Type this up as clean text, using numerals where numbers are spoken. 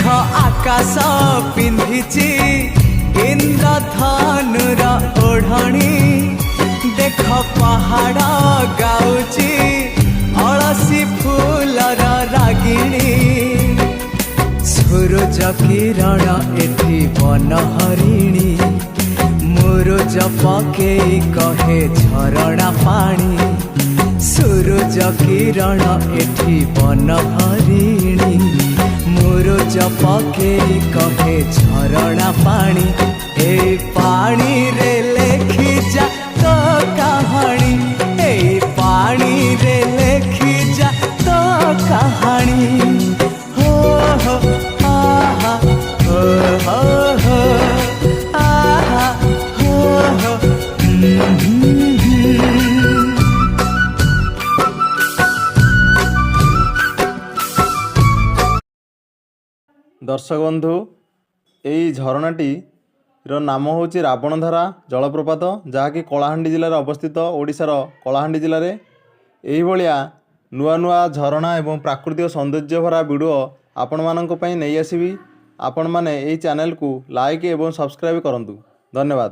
आकाश पिंधिची इंद्रधनुर ओढ़णी देख पहाड़ गाउची अलसी फूलर रागिणी सूरज किरण एठी वन हरिणी मुरुज पकेई कहे झरणा पानी सूरज किरण एठी वन हरिणी मुरुज पकेई कहे झरणा पानी ए पानी रे लेखी जा तो कहानी ए पानी रे लेखी जा तो कहानी हो आहा हो हो आहा हो दर्शक बंधु यही झरणाटी नाम हूँ रावणधारा जलप्रपात जहाँकि कलाहांडी जिले में अवस्थित ओडिशार कलाहांडी जिले में यही भाया नुआ नुआ झरणा एवं प्राकृतिक सौंदर्य भरा वीडियो आपण मानक पई नहीं आसीबी। आपण माने यही चैनल को लाइक एवं सब्सक्राइब करंतु। धन्यवाद।